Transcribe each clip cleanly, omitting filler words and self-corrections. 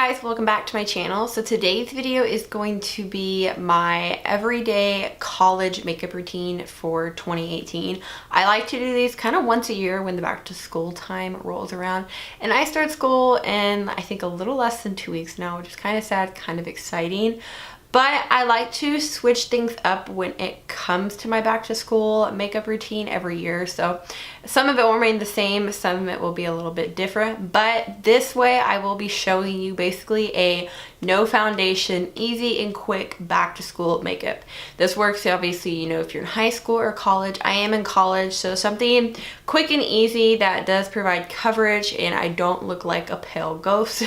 guys, welcome back to my channel. So today's video is going to be my everyday college makeup routine for 2018. I like to do these kind of once a year when the back to school time rolls around. And I start school in I think a little less than 2 weeks now, which is kind of sad, kind of exciting. But I like to switch things up when it comes to my back to school makeup routine every year. So some of it will remain the same, some of it will be a little bit different. But this way I will be showing you basically a no foundation, easy and quick back to school makeup. This works obviously, you know, if you're in high school or college. I am in college, so something quick and easy that does provide coverage and I don't look like a pale ghost.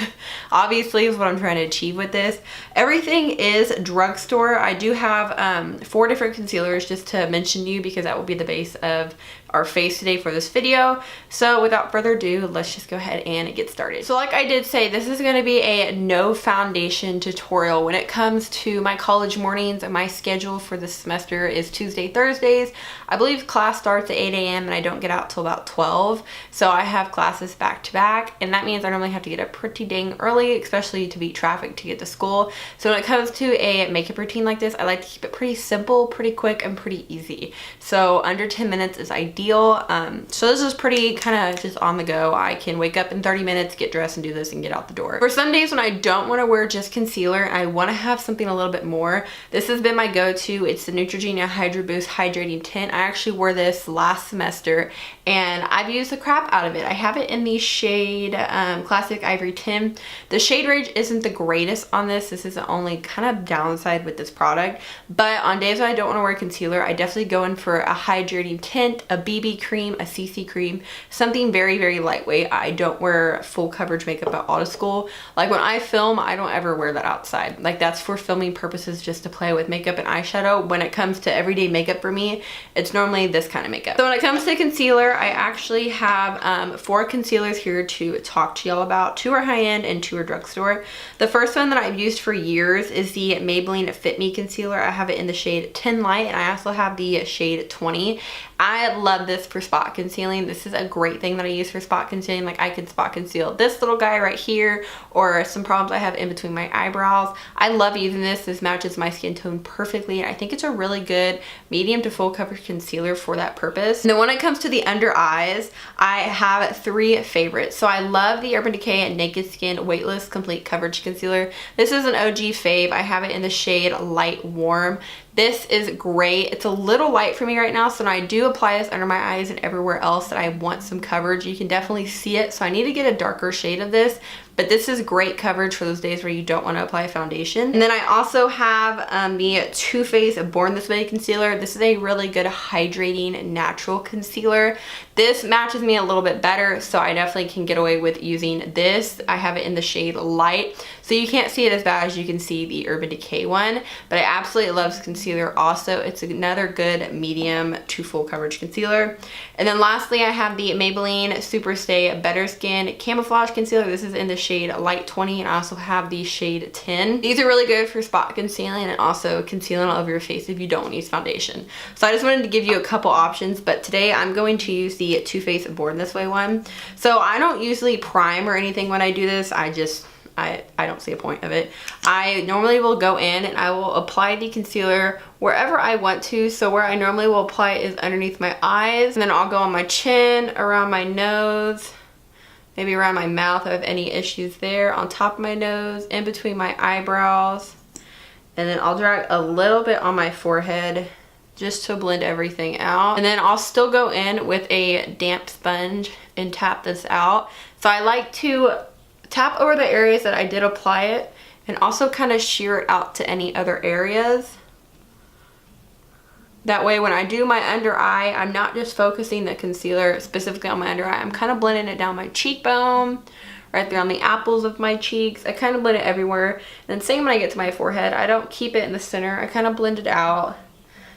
Obviously is what I'm trying to achieve with this. Everything is drugstore. I do have 4 different concealers just to mention to you because that will be the base of our face today for this video. So without further ado, let's just go ahead and get started. So like I did say, this is going to be a no foundation tutorial. When it comes to my college mornings, my schedule for this semester is Tuesday, Thursdays. I believe class starts at 8 a.m. and I don't get out till about 12. So I have classes back to back, and that means I normally have to get up pretty dang early, especially to beat traffic to get to school. So when it comes to a makeup routine like this, I like to keep it pretty simple, pretty quick, and pretty easy. So under 10 minutes is ideal. So this is pretty kind of just on the go. I can wake up in 30 minutes, get dressed and do this and get out the door. For some days when I don't want to wear just concealer, I want to have something a little bit more. This has been my go-to. It's the Neutrogena Hydro Boost Hydrating Tint. I actually wore this last semester and I've used the crap out of it. I have it in the shade Classic Ivory 10. The shade range isn't the greatest on this. This is the only kind of downside with this product. But on days when I don't want to wear concealer, I definitely go in for a hydrating tint, a BB cream, a CC cream, something very, very lightweight. I don't wear full coverage makeup at all to school. Like when I film, I don't ever wear that outside. Like that's for filming purposes, just to play with makeup and eyeshadow. When it comes to everyday makeup for me, it's normally this kind of makeup. So when it comes to concealer, I actually have 4 concealers here to talk to y'all about. 2 are high-end and 2 are drugstore. The first one that I've used for years is the Maybelline Fit Me concealer. I have it in the shade 10 Light and I also have the shade 20. I love this for spot concealing. This is a great thing that I use for spot concealing. Like I can spot conceal this little guy right here or some problems I have in between my eyebrows. I love using this. This matches my skin tone perfectly. I think it's a really good medium to full coverage concealer for that purpose. Now when it comes to the under eyes, I have 3 favorites. So I love the Urban Decay Naked Skin Weightless Complete Coverage Concealer. This is an OG fave. I have it in the shade Light Warm. This is great. It's a little light for me right now, so when I do apply this under my eyes and everywhere else that I want some coverage, you can definitely see it. So I need to get a darker shade of this, but this is great coverage for those days where you don't want to apply foundation. And then I also have the Too Faced Born This Way concealer. This is a really good hydrating natural concealer. This matches me a little bit better, so I definitely can get away with using this. I have it in the shade Light, so you can't see it as bad as you can see the Urban Decay one, but I absolutely love this concealer also. It's another good medium to full coverage concealer. And then lastly, I have the Maybelline Superstay Better Skin Camouflage Concealer. This is in the shade Light 20 and I also have the shade 10. These are really good for spot concealing and also concealing all over your face if you don't want to use foundation. So I just wanted to give you a couple options, but today I'm going to use the Too Faced Born This Way one. So I don't usually prime or anything when I do this. I don't see a point of it. I normally will go in and I will apply the concealer wherever I want to. So where I normally will apply it is underneath my eyes, and then I'll go on my chin, around my nose, maybe around my mouth if I have any issues there, on top of my nose, in between my eyebrows, and then I'll drag a little bit on my forehead just to blend everything out. And then I'll still go in with a damp sponge and tap this out. So I like to tap over the areas that I did apply it and also kind of shear it out to any other areas. That way when I do my under eye, I'm not just focusing the concealer specifically on my under eye. I'm kind of blending it down my cheekbone, right there on the apples of my cheeks. I kind of blend it everywhere. And then same when I get to my forehead, I don't keep it in the center. I kind of blend it out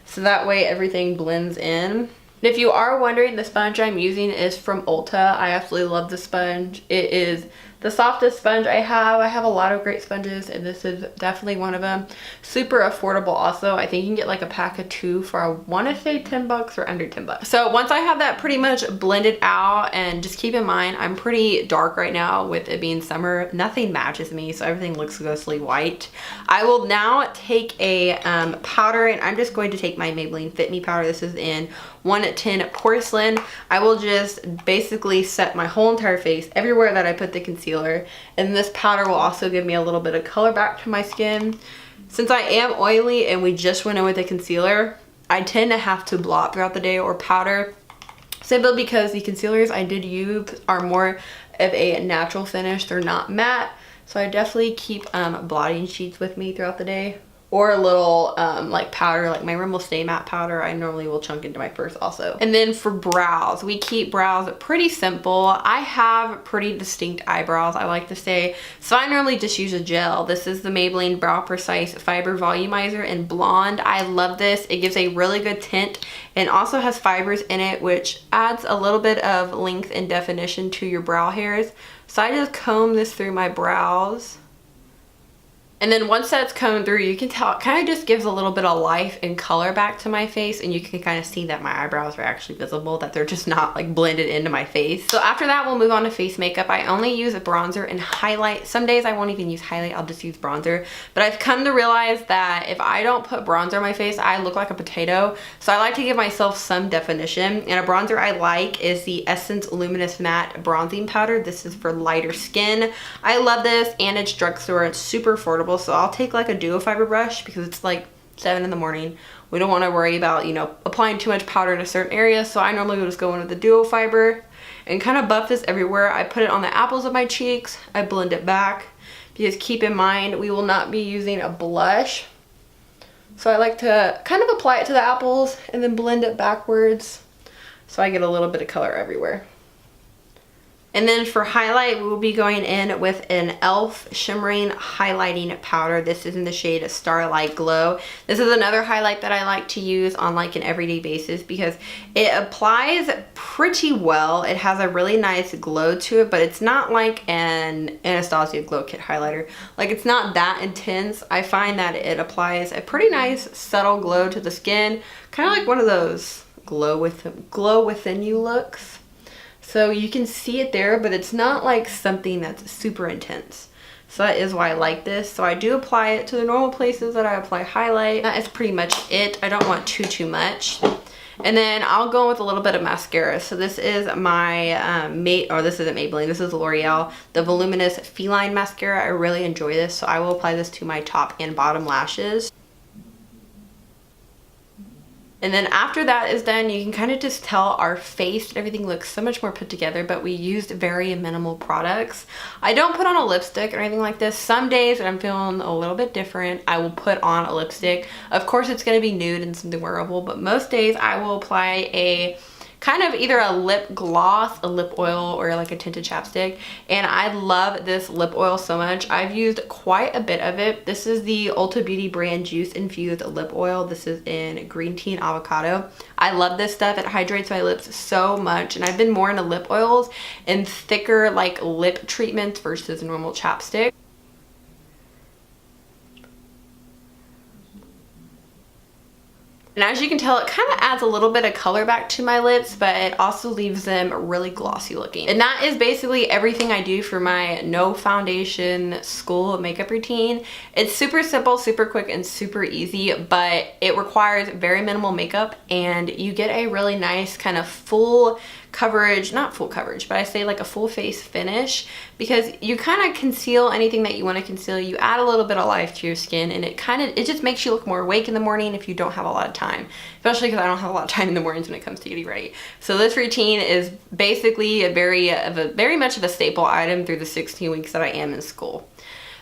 so that way everything blends in. And if you are wondering, the sponge I'm using is from Ulta. I absolutely love the sponge. It is the softest sponge I have. I have a lot of great sponges and this is definitely one of them. Super affordable also. I think you can get like a pack of 2 for, I want to say 10 bucks or under 10 bucks. So once I have that pretty much blended out, and just keep in mind, I'm pretty dark right now with it being summer. Nothing matches me, so everything looks ghostly white. I will now take a powder, and I'm just going to take my Maybelline Fit Me powder. This is in 110 porcelain. I will just basically set my whole entire face everywhere that I put the concealer, and this powder will also give me a little bit of color back to my skin. Since I am oily and we just went in with the concealer, I tend to have to blot throughout the day or powder, simply because the concealers I did use are more of a natural finish. They're not matte, so I definitely keep blotting sheets with me throughout the day. Or a little like powder, like my Rimmel Stay Matte powder, I normally will chunk into my purse also. And then for brows, we keep brows pretty simple. I have pretty distinct eyebrows, I like to say, so I normally just use a gel. This is the Maybelline Brow Precise Fiber Volumizer in Blonde. I love this. It gives a really good tint and also has fibers in it, which adds a little bit of length and definition to your brow hairs. So I just comb this through my brows. And then once that's coming through, you can tell it kind of just gives a little bit of life and color back to my face, and you can kind of see that my eyebrows are actually visible, that they're just not like blended into my face. So after that, we'll move on to face makeup. I only use a bronzer and highlight. Some days I won't even use highlight, I'll just use bronzer. But I've come to realize that if I don't put bronzer on my face, I look like a potato. So I like to give myself some definition, and a bronzer I like is the Essence Luminous Matte Bronzing Powder. This is for lighter skin. I love this, and it's drugstore. It's super affordable. So I'll take like a duo fiber brush because it's like 7 in the morning. We don't want to worry about, you know, applying too much powder in a certain area. So I normally will just go in with the duo fiber and kind of buff this everywhere. I put it on the apples of my cheeks. I blend it back because keep in mind, we will not be using a blush. So I like to kind of apply it to the apples and then blend it backwards so I get a little bit of color everywhere. And then for highlight, we will be going in with an e.l.f. Shimmering Highlighting Powder. This is in the shade Starlight Glow. This is another highlight that I like to use on like an everyday basis because it applies pretty well. It has a really nice glow to it, but it's not like an Anastasia Glow Kit highlighter. Like, it's not that intense. I find that it applies a pretty nice subtle glow to the skin. Kind of like one of those glow within you looks. So you can see it there, but it's not like something that's super intense. So that is why I like this. So I do apply it to the normal places that I apply highlight. That is pretty much it. I don't want too much. And then I'll go with a little bit of mascara. So this is my this isn't Maybelline, this is L'Oreal, the Voluminous Feline Mascara. I really enjoy this, so I will apply this to my top and bottom lashes. And then after that is done, you can kind of just tell our face and everything looks so much more put together, but we used very minimal products. I don't put on a lipstick or anything like this. Some days when I'm feeling a little bit different, I will put on a lipstick. Of course, it's going to be nude and something wearable, but most days I will apply a kind of either a lip gloss, a lip oil, or like a tinted chapstick. And I love this lip oil so much. I've used quite a bit of it. This is the Ulta Beauty brand Juice Infused Lip Oil. This is in green tea and avocado. I love this stuff. It hydrates my lips so much. And I've been more into lip oils and thicker like lip treatments versus normal chapstick. And as you can tell, it kind of adds a little bit of color back to my lips, but it also leaves them really glossy looking. And that is basically everything I do for my no foundation school makeup routine. It's super simple, super quick, and super easy, but it requires very minimal makeup, and you get a really nice kind of full coverage, not full coverage, but I say like a full face finish, because you kind of conceal anything that you want to conceal. You add a little bit of life to your skin, and it just makes you look more awake in the morning if you don't have a lot of time, especially because I don't have a lot of time in the mornings when it comes to getting ready. So this routine is basically very much of a staple item through the 16 weeks that I am in school.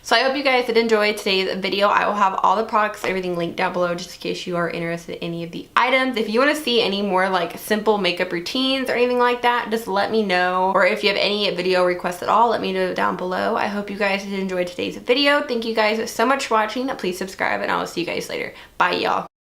So I hope you guys did enjoy today's video. I will have all the products, everything linked down below, just in case you are interested in any of the items. If you want to see any more like simple makeup routines or anything like that, just let me know. Or if you have any video requests at all, let me know down below. I hope you guys did enjoy today's video. Thank you guys so much for watching. Please subscribe, and I will see you guys later. Bye, y'all.